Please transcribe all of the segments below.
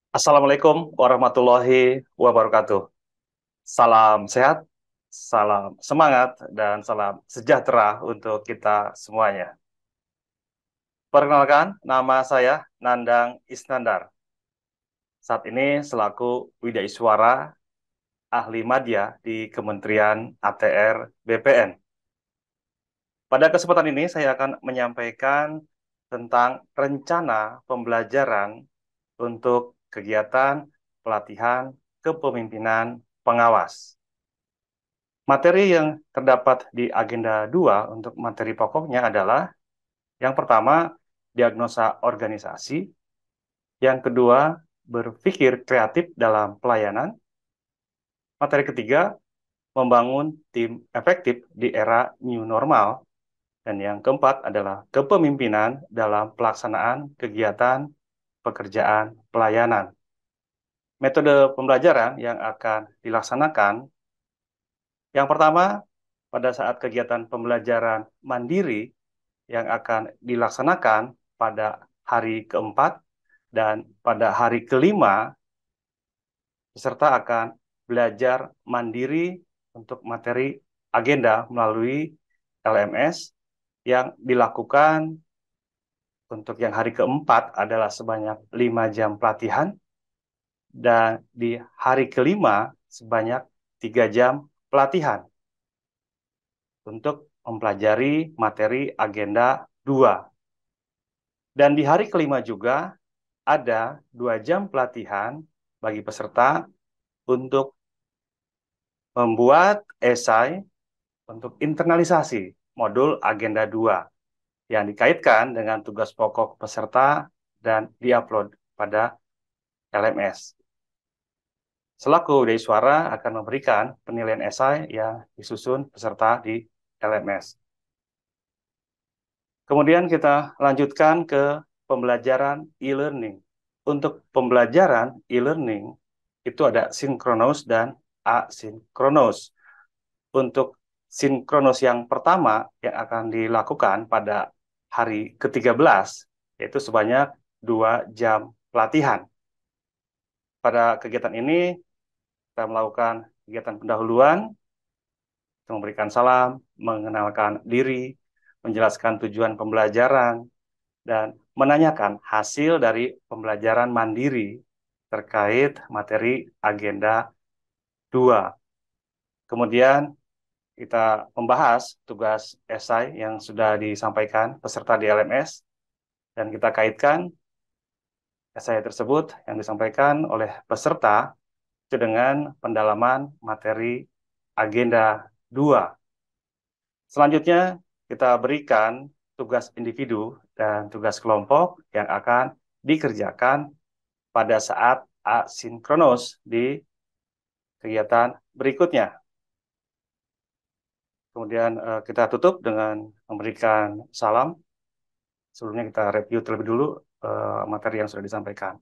Assalamualaikum warahmatullahi wabarakatuh. Salam sehat, salam semangat, dan salam sejahtera untuk kita semuanya. Perkenalkan, nama saya Nandang Isnandar. Saat ini selaku Widaiswara Ahli Madya di Kementerian ATR BPN. Pada kesempatan ini saya akan menyampaikan tentang rencana pembelajaran untuk kegiatan pelatihan kepemimpinan pengawas. Materi yang terdapat di agenda 2 untuk materi pokoknya adalah yang pertama, diagnosa organisasi, yang kedua, berpikir kreatif dalam pelayanan, materi ketiga, membangun tim efektif di era new normal, dan yang keempat adalah kepemimpinan dalam pelaksanaan kegiatan pekerjaan pelayanan. Metode pembelajaran yang akan dilaksanakan, yang pertama, pada saat kegiatan pembelajaran mandiri yang akan dilaksanakan pada hari keempat dan pada hari kelima, peserta akan belajar mandiri untuk materi agenda melalui LMS yang dilakukan untuk yang hari keempat adalah sebanyak 5 jam pelatihan dan di hari kelima sebanyak 3 jam pelatihan untuk mempelajari materi agenda 2. Dan di hari kelima juga ada 2 jam pelatihan bagi peserta untuk membuat esai untuk internalisasi modul agenda 2 yang dikaitkan dengan tugas pokok peserta dan diupload pada LMS. Selaku Deiswara akan memberikan penilaian esai yang disusun peserta di LMS. Kemudian kita lanjutkan ke pembelajaran e-learning. Untuk pembelajaran e-learning itu ada sinkronus dan asinkronus. Untuk sinkronus yang pertama yang akan dilakukan pada hari ke-13, yaitu sebanyak 2 jam pelatihan. Pada kegiatan ini, kita melakukan kegiatan pendahuluan, kita memberikan salam, mengenalkan diri, menjelaskan tujuan pembelajaran, dan menanyakan hasil dari pembelajaran mandiri terkait materi agenda 2. Kemudian kita membahas tugas esai yang sudah disampaikan peserta di LMS dan kita kaitkan esai tersebut yang disampaikan oleh peserta itu dengan pendalaman materi agenda 2. Selanjutnya kita berikan tugas individu dan tugas kelompok yang akan dikerjakan pada saat asinkronus di kegiatan berikutnya. Kemudian kita tutup dengan memberikan salam. Sebelumnya kita review terlebih dulu materi yang sudah disampaikan.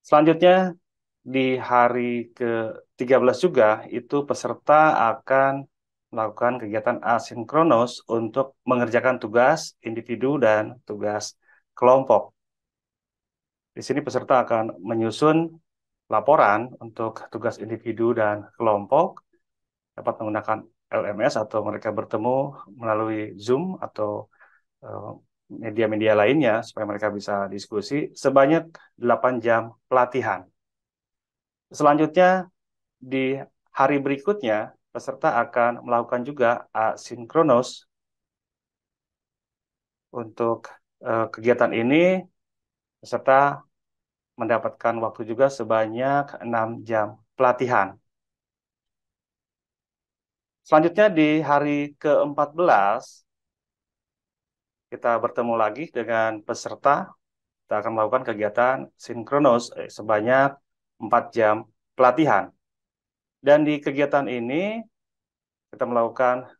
Selanjutnya di hari ke-13 juga itu peserta akan melakukan kegiatan asinkronus untuk mengerjakan tugas individu dan tugas kelompok. Di sini peserta akan menyusun laporan untuk tugas individu dan kelompok, dapat menggunakan LMS atau mereka bertemu melalui Zoom atau media-media lainnya supaya mereka bisa diskusi sebanyak 8 jam pelatihan. Selanjutnya di hari berikutnya peserta akan melakukan juga asinkronus. Untuk kegiatan ini peserta mendapatkan waktu juga sebanyak 6 jam pelatihan. Selanjutnya di hari ke-14 kita bertemu lagi dengan peserta. Kita akan melakukan kegiatan sinkronus sebanyak 4 jam pelatihan. Dan di kegiatan ini kita melakukan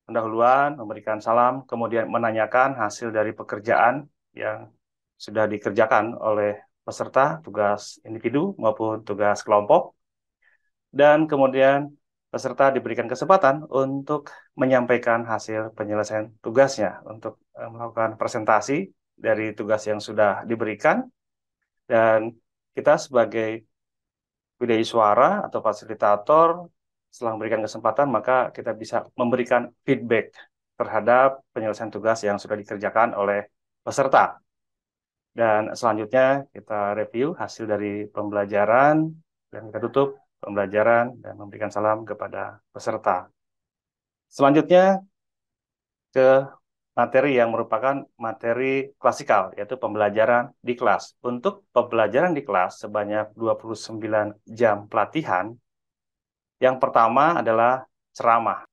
pendahuluan, memberikan salam, kemudian menanyakan hasil dari pekerjaan yang sudah dikerjakan oleh peserta, tugas individu maupun tugas kelompok. Dan kemudian peserta diberikan kesempatan untuk menyampaikan hasil penyelesaian tugasnya, untuk melakukan presentasi dari tugas yang sudah diberikan. Dan kita sebagai Widya suara atau fasilitator, setelah memberikan kesempatan, maka kita bisa memberikan feedback terhadap penyelesaian tugas yang sudah dikerjakan oleh peserta. Dan selanjutnya kita review hasil dari pembelajaran, dan kita tutup pembelajaran dan memberikan salam kepada peserta. Selanjutnya ke materi yang merupakan materi klasikal, yaitu pembelajaran di kelas. Untuk pembelajaran di kelas sebanyak 29 jam pelatihan. Yang pertama adalah ceramah.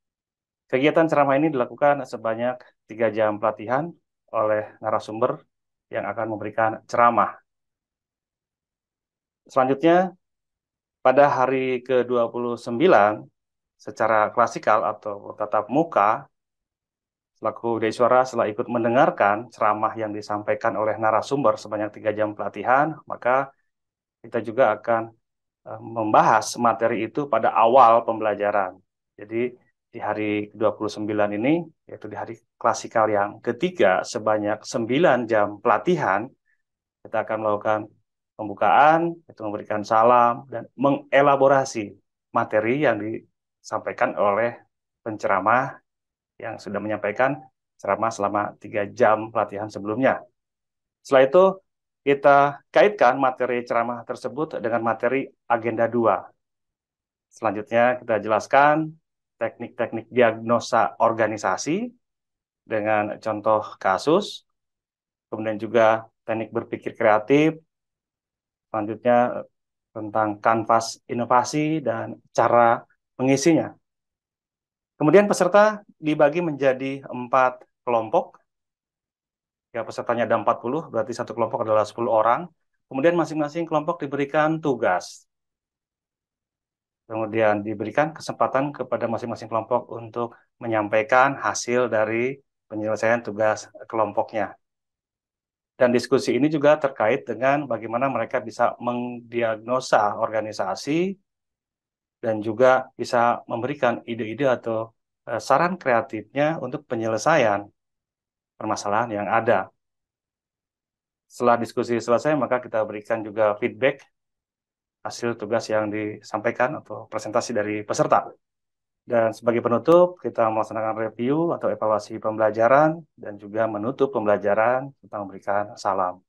Kegiatan ceramah ini dilakukan sebanyak 3 jam pelatihan oleh narasumber yang akan memberikan ceramah. Selanjutnya, pada hari ke-29, secara klasikal atau tatap muka, selaku Deiswara setelah ikut mendengarkan ceramah yang disampaikan oleh narasumber sebanyak 3 jam pelatihan, maka kita juga akan membahas materi itu pada awal pembelajaran. Jadi di hari ke-29 ini, yaitu di hari klasikal yang ketiga, sebanyak 9 jam pelatihan, kita akan melakukan pembukaan, itu memberikan salam, dan mengelaborasi materi yang disampaikan oleh penceramah yang sudah menyampaikan ceramah selama 3 jam pelatihan sebelumnya. Setelah itu, kita kaitkan materi ceramah tersebut dengan materi agenda 2. Selanjutnya, kita jelaskan teknik-teknik diagnosa organisasi dengan contoh kasus, kemudian juga teknik berpikir kreatif, selanjutnya tentang kanvas inovasi dan cara mengisinya. Kemudian peserta dibagi menjadi 4 kelompok. Ya, pesertanya ada 40, berarti satu kelompok adalah 10 orang. Kemudian masing-masing kelompok diberikan tugas. Kemudian diberikan kesempatan kepada masing-masing kelompok untuk menyampaikan hasil dari penyelesaian tugas kelompoknya. Dan diskusi ini juga terkait dengan bagaimana mereka bisa mendiagnosa organisasi dan juga bisa memberikan ide-ide atau saran kreatifnya untuk penyelesaian permasalahan yang ada. Setelah diskusi selesai, maka kita berikan juga feedback hasil tugas yang disampaikan atau presentasi dari peserta. Dan sebagai penutup, kita melaksanakan review atau evaluasi pembelajaran dan juga menutup pembelajaran tentang memberikan salam.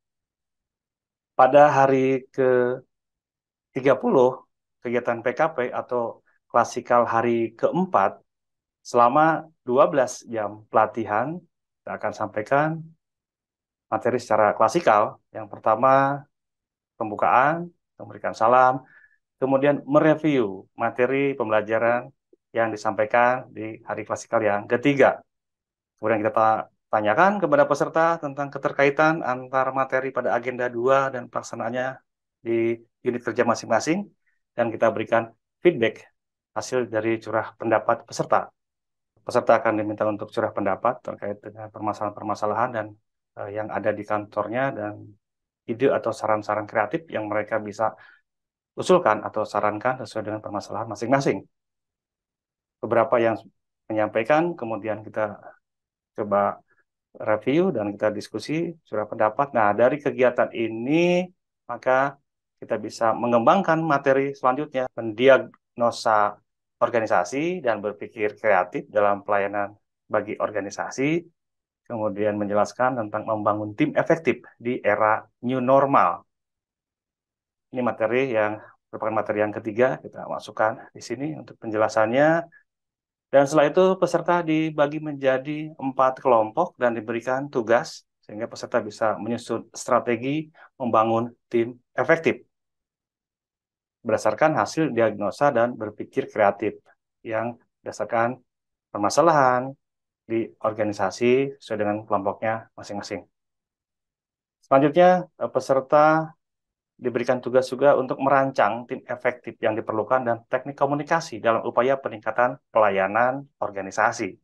Pada hari ke-30, kegiatan PKP atau klasikal hari keempat, selama 12 jam pelatihan, kita akan sampaikan materi secara klasikal. Yang pertama, pembukaan, memberikan salam, kemudian mereview materi pembelajaran yang disampaikan di hari klasikal yang ketiga. Kemudian kita tanyakan kepada peserta tentang keterkaitan antar materi pada agenda 2 dan pelaksanaannya di unit kerja masing-masing, dan kita berikan feedback hasil dari curah pendapat peserta. Peserta akan diminta untuk curah pendapat terkait dengan permasalahan-permasalahan dan yang ada di kantornya, dan ide atau saran-saran kreatif yang mereka bisa usulkan atau sarankan sesuai dengan permasalahan masing-masing. Beberapa yang menyampaikan, kemudian kita coba review dan kita diskusi curah pendapat. Nah, dari kegiatan ini, maka kita bisa mengembangkan materi selanjutnya, mendiagnosa organisasi dan berpikir kreatif dalam pelayanan bagi organisasi, kemudian menjelaskan tentang membangun tim efektif di era new normal. Ini materi yang merupakan materi yang ketiga, kita masukkan di sini untuk penjelasannya. Dan setelah itu peserta dibagi menjadi 4 kelompok dan diberikan tugas sehingga peserta bisa menyusun strategi membangun tim efektif berdasarkan hasil diagnosa dan berpikir kreatif yang berdasarkan permasalahan di organisasi sesuai dengan kelompoknya masing-masing. Selanjutnya, peserta diberikan tugas juga untuk merancang tim efektif yang diperlukan dan teknik komunikasi dalam upaya peningkatan pelayanan organisasi.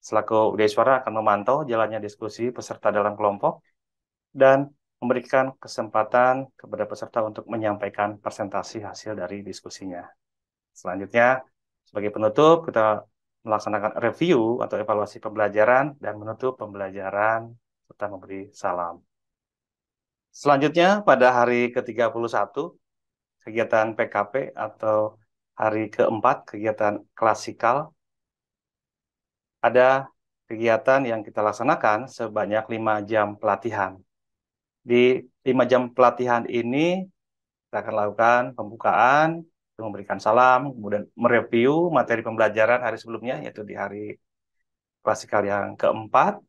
Selaku Deiswara akan memantau jalannya diskusi peserta dalam kelompok dan memberikan kesempatan kepada peserta untuk menyampaikan presentasi hasil dari diskusinya. Selanjutnya, sebagai penutup, kita melaksanakan review atau evaluasi pembelajaran dan menutup pembelajaran serta memberi salam. Selanjutnya pada hari ke-31, kegiatan PKP atau hari keempat, kegiatan klasikal, ada kegiatan yang kita laksanakan sebanyak 5 jam pelatihan. Di 5 jam pelatihan ini, kita akan lakukan pembukaan, memberikan salam, kemudian mereview materi pembelajaran hari sebelumnya, yaitu di hari klasikal yang keempat.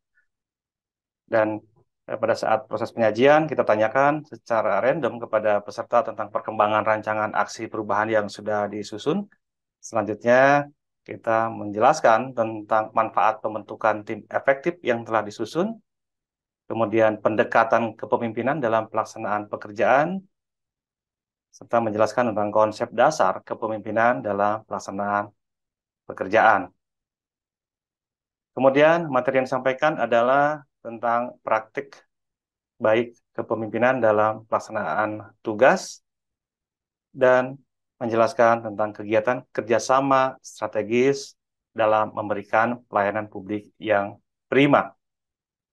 Dan pada saat proses penyajian, kita tanyakan secara random kepada peserta tentang perkembangan rancangan aksi perubahan yang sudah disusun. Selanjutnya, kita menjelaskan tentang manfaat pembentukan tim efektif yang telah disusun, kemudian pendekatan kepemimpinan dalam pelaksanaan pekerjaan, serta menjelaskan tentang konsep dasar kepemimpinan dalam pelaksanaan pekerjaan. Kemudian, materi yang disampaikan adalah tentang praktik baik kepemimpinan dalam pelaksanaan tugas dan menjelaskan tentang kegiatan kerjasama strategis dalam memberikan pelayanan publik yang prima.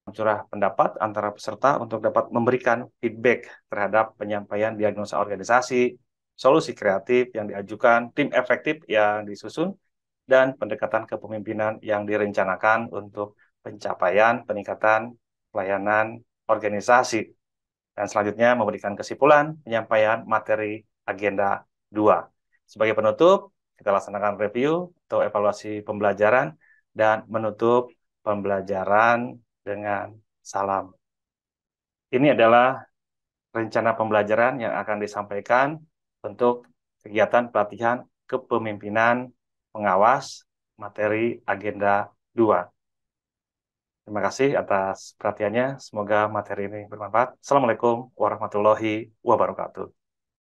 Mencurah pendapat antara peserta untuk dapat memberikan feedback terhadap penyampaian diagnosa organisasi, solusi kreatif yang diajukan, tim efektif yang disusun, dan pendekatan kepemimpinan yang direncanakan untuk pencapaian peningkatan pelayanan organisasi. Dan selanjutnya memberikan kesimpulan penyampaian materi agenda 2. Sebagai penutup, kita laksanakan review atau evaluasi pembelajaran dan menutup pembelajaran dengan salam. Ini adalah rencana pembelajaran yang akan disampaikan untuk kegiatan pelatihan kepemimpinan pengawas materi agenda 2. Terima kasih atas perhatiannya. Semoga materi ini bermanfaat. Assalamualaikum warahmatullahi wabarakatuh.